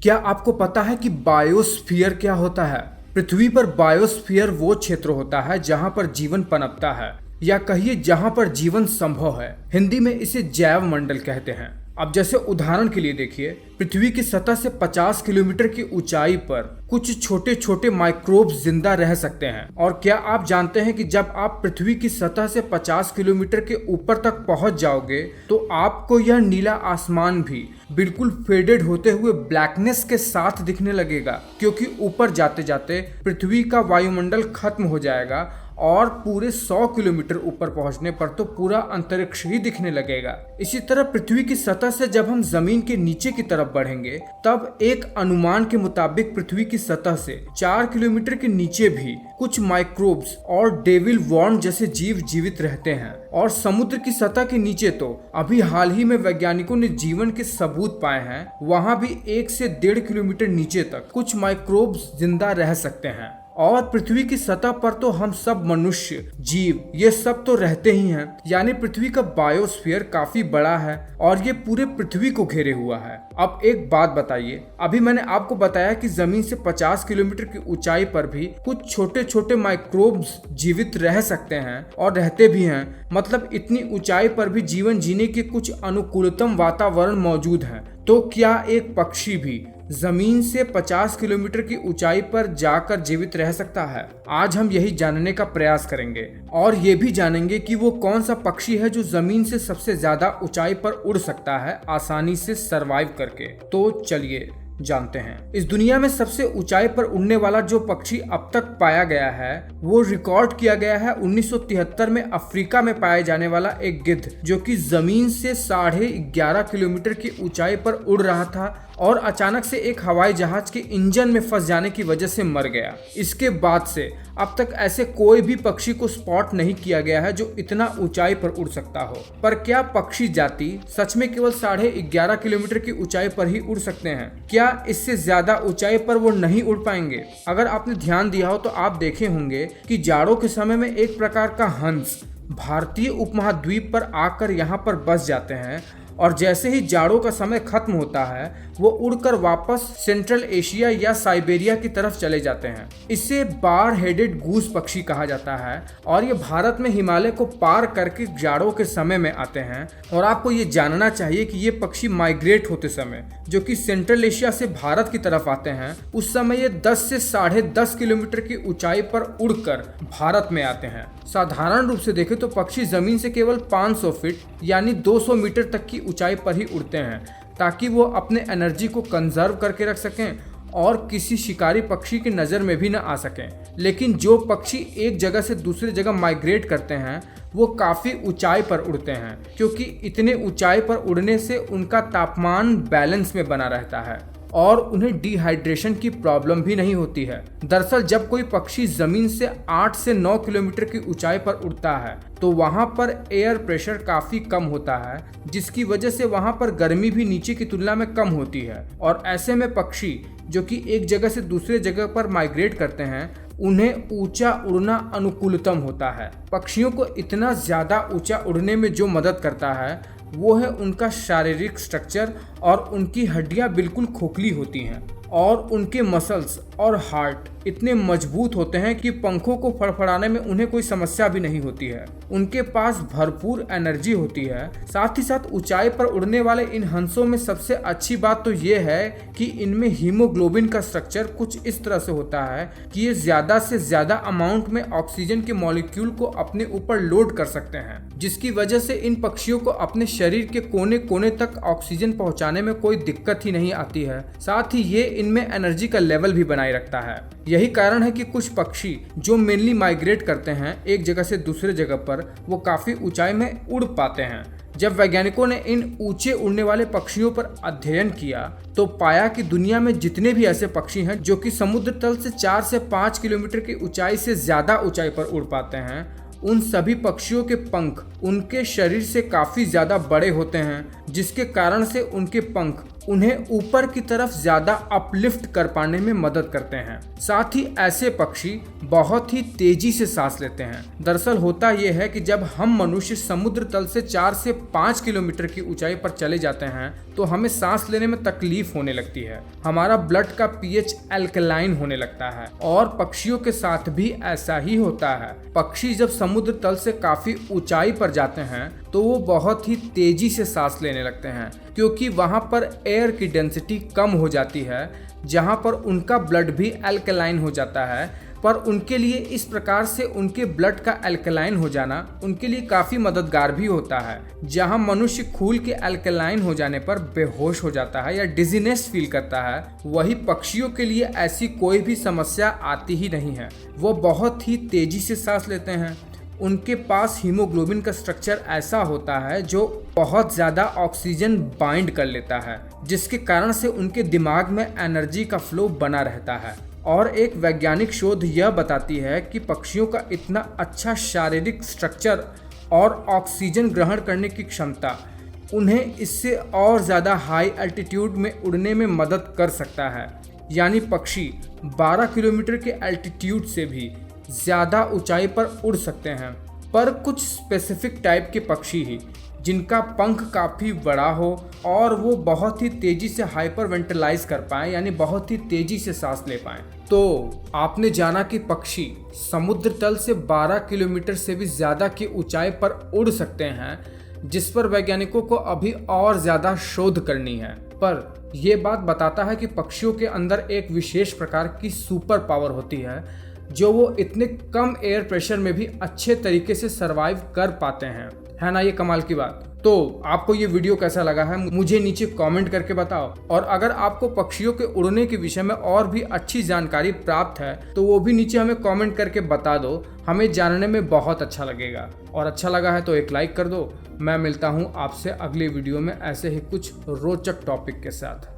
क्या आपको पता है कि बायोस्फीयर क्या होता है? पृथ्वी पर बायोस्फीयर वो क्षेत्र होता है जहां पर जीवन पनपता है, या कहिए जहां पर जीवन संभव है। हिंदी में इसे जैव मंडल कहते हैं। अब जैसे उदाहरण के लिए देखिए, पृथ्वी की सतह से 50 किलोमीटर की ऊंचाई पर कुछ छोटे छोटे माइक्रोब्स जिंदा रह सकते हैं। और क्या आप जानते हैं कि जब आप पृथ्वी की सतह से 50 किलोमीटर के ऊपर तक पहुंच जाओगे तो आपको यह नीला आसमान भी बिल्कुल फेडेड होते हुए ब्लैकनेस के साथ दिखने लगेगा, क्योंकि ऊपर जाते जाते पृथ्वी का वायुमंडल खत्म हो जाएगा और पूरे 100 किलोमीटर ऊपर पहुंचने पर तो पूरा अंतरिक्ष ही दिखने लगेगा। इसी तरह पृथ्वी की सतह से जब हम जमीन के नीचे की तरफ बढ़ेंगे तब एक अनुमान के मुताबिक पृथ्वी की सतह से 4 किलोमीटर के नीचे भी कुछ माइक्रोब्स और डेविल वॉर्म जैसे जीव जीवित रहते हैं। और समुद्र की सतह के नीचे तो अभी हाल ही में वैज्ञानिकों ने जीवन के सबूत पाए हैं, वहां भी 1 से 1.5 किलोमीटर नीचे तक कुछ माइक्रोब्स जिंदा रह सकते हैं। और पृथ्वी की सतह पर तो हम सब मनुष्य, जीव, ये सब तो रहते ही हैं। यानी पृथ्वी का बायोस्फीयर काफी बड़ा है और ये पूरे पृथ्वी को घेरे हुआ है। अब एक बात बताइए, अभी मैंने आपको बताया कि जमीन से 50 किलोमीटर की ऊंचाई पर भी कुछ छोटे छोटे माइक्रोब्स जीवित रह सकते हैं और रहते भी हैं। मतलब इतनी ऊंचाई पर भी जीवन जीने के कुछ अनुकूलतम वातावरण मौजूद है। तो क्या एक पक्षी भी जमीन से 50 किलोमीटर की ऊंचाई पर जाकर जीवित रह सकता है? आज हम यही जानने का प्रयास करेंगे और ये भी जानेंगे कि वो कौन सा पक्षी है जो जमीन से सबसे ज्यादा ऊंचाई पर उड़ सकता है आसानी से सरवाइव करके। तो चलिए जानते हैं। इस दुनिया में सबसे ऊंचाई पर उड़ने वाला जो पक्षी अब तक पाया गया है वो रिकॉर्ड किया गया है 1973 में अफ्रीका में पाए जाने वाला एक गिद्ध, जो कि जमीन से 11.5 किलोमीटर की ऊंचाई पर उड़ रहा था और अचानक से एक हवाई जहाज के इंजन में फंस जाने की वजह से मर गया। इसके बाद से अब तक ऐसे कोई भी पक्षी को स्पॉट नहीं किया गया है जो इतना ऊंचाई पर उड़ सकता हो। पर क्या पक्षी जाति सच में केवल 11.5 किलोमीटर की ऊंचाई पर ही उड़ सकते हैं? क्या इससे ज्यादा ऊंचाई पर वो नहीं उड़ पाएंगे? अगर आपने ध्यान दिया हो तो आप देखे होंगे कि जाड़ों के समय में एक प्रकार का हंस भारतीय उपमहाद्वीप पर आकर यहाँ पर बस जाते हैं और जैसे ही जाड़ों का समय खत्म होता है वो उड़कर वापस सेंट्रल एशिया या साइबेरिया की तरफ चले जाते हैं। इसे बार हेडेड गूस पक्षी कहा जाता है और ये भारत में हिमालय को पार करके जाड़ों के समय में आते हैं। और आपको ये जानना चाहिए कि ये पक्षी माइग्रेट होते समय जो कि सेंट्रल एशिया से भारत की तरफ आते हैं, उस समय ये 10 से 10.5 किलोमीटर की ऊंचाई पर उड़कर भारत में आते हैं। साधारण रूप से देखें तो पक्षी जमीन से केवल 500 फीट यानी 200 मीटर तक की ऊंचाई पर ही उड़ते हैं, ताकि वो अपने एनर्जी को कंजर्व करके रख सकें और किसी शिकारी पक्षी की नज़र में भी न आ सकें। लेकिन जो पक्षी एक जगह से दूसरी जगह माइग्रेट करते हैं वो काफ़ी ऊंचाई पर उड़ते हैं, क्योंकि इतने ऊंचाई पर उड़ने से उनका तापमान बैलेंस में बना रहता है और उन्हें डिहाइड्रेशन की प्रॉब्लम भी नहीं होती है। दरअसल जब कोई पक्षी जमीन से 8 से 9 किलोमीटर की ऊंचाई पर उड़ता है तो वहां पर एयर प्रेशर काफी कम होता है, जिसकी वजह से वहां पर गर्मी भी नीचे की तुलना में कम होती है। और ऐसे में पक्षी जो कि एक जगह से दूसरे जगह पर माइग्रेट करते हैं उन्हें ऊंचा उड़ना अनुकूलतम होता है। पक्षियों को इतना ज्यादा ऊंचा उड़ने में जो मदद करता है वो है उनका शारीरिक स्ट्रक्चर, और उनकी हड्डियां बिल्कुल खोखली होती हैं और उनके मसल्स और हार्ट इतने मजबूत होते हैं कि पंखों को फड़फड़ाने में उन्हें कोई समस्या भी नहीं होती है। उनके पास भरपूर एनर्जी होती है। साथ ही साथ ऊंचाई पर उड़ने वाले इन हंसों में सबसे अच्छी बात तो ये है कि इनमें हीमोग्लोबिन का स्ट्रक्चर कुछ इस तरह से होता है कि ये ज्यादा से ज्यादा अमाउंट में ऑक्सीजन के मॉलिक्यूल को अपने ऊपर लोड कर सकते हैं, जिसकी वजह से इन पक्षियों को अपने शरीर के कोने कोने तक ऑक्सीजन पहुंचाने में कोई दिक्कत ही नहीं आती है। साथ ही ये इनमें एनर्जी का लेवल भी बनाए रखता है। यही कारण है कि कुछ पक्षी जो मेनली माइग्रेट करते हैं एक जगह से दूसरे जगह पर, वो काफी ऊंचाई में उड़ पाते हैं। जब वैज्ञानिकों ने इन ऊंचे उड़ने वाले पक्षियों पर अध्ययन किया तो पाया कि दुनिया में जितने भी ऐसे पक्षी हैं जो कि समुद्र तल से 4 से 5 किलोमीटर की ऊंचाई से ज्यादा ऊंचाई पर उड़ पाते हैं, उन सभी पक्षियों के पंख उनके शरीर से काफी ज्यादा बड़े होते हैं, जिसके कारण से उनके पंख उन्हें ऊपर की तरफ ज्यादा अपलिफ्ट कर पाने में मदद करते हैं। साथ ही ऐसे पक्षी बहुत ही तेजी से सांस लेते हैं। दरअसल होता यह है कि जब हम मनुष्य समुद्र तल से 4 से 5 किलोमीटर की ऊंचाई पर चले जाते हैं तो हमें सांस लेने में तकलीफ होने लगती है। हमारा ब्लड का पीएच एल्कलाइन होने लगता है और पक्षियों के साथ भी ऐसा ही होता है। पक्षी जब समुद्र तल से काफी ऊंचाई पर जाते हैं तो वो बहुत ही तेजी से सांस लेने लगते हैं, क्योंकि वहां पर एयर की डेंसिटी कम हो जाती है, जहां पर उनका ब्लड भी एल्कलाइन हो जाता है। पर उनके लिए इस प्रकार से उनके ब्लड का एल्कलाइन हो जाना उनके लिए काफी मददगार भी होता है। जहां मनुष्य खून के एल्कलाइन हो जाने पर बेहोश हो जाता है या डिजीनेस फील करता है, वही पक्षियों के लिए ऐसी कोई भी समस्या आती ही नहीं है। वो बहुत ही तेजी से सांस लेते हैं। उनके पास हीमोग्लोबिन का स्ट्रक्चर ऐसा होता है जो बहुत ज़्यादा ऑक्सीजन बाइंड कर लेता है, जिसके कारण से उनके दिमाग में एनर्जी का फ्लो बना रहता है। और एक वैज्ञानिक शोध यह बताती है कि पक्षियों का इतना अच्छा शारीरिक स्ट्रक्चर और ऑक्सीजन ग्रहण करने की क्षमता उन्हें इससे और ज़्यादा हाई एल्टीट्यूड में उड़ने में मदद कर सकता है। यानी पक्षी 12 किलोमीटर के एल्टीट्यूड से भी ज़्यादा ऊंचाई पर उड़ सकते हैं। पर कुछ स्पेसिफिक टाइप के पक्षी ही जिनका पंख काफ़ी बड़ा हो और वो बहुत ही तेज़ी से हाइपर वेंटिलाइज कर पाएँ, यानी बहुत ही तेज़ी से सांस ले पाएँ। तो आपने जाना कि पक्षी समुद्र तल से 12 किलोमीटर से भी ज़्यादा की ऊंचाई पर उड़ सकते हैं, जिस पर वैज्ञानिकों को अभी और ज़्यादा शोध करनी है। पर यह बात बताता है कि पक्षियों के अंदर एक विशेष प्रकार की सुपर पावर होती है, जो वो इतने कम एयर प्रेशर में भी अच्छे तरीके से सरवाइव कर पाते हैं। है ना ये कमाल की बात। तो आपको ये वीडियो कैसा लगा है मुझे नीचे कमेंट करके बताओ। और अगर आपको पक्षियों के उड़ने के विषय में और भी अच्छी जानकारी प्राप्त है तो वो भी नीचे हमें कमेंट करके बता दो, हमें जानने में बहुत अच्छा लगेगा। और अच्छा लगा है तो एक लाइक कर दो। मैं मिलता हूँ आपसे अगले वीडियो में ऐसे ही कुछ रोचक टॉपिक के साथ।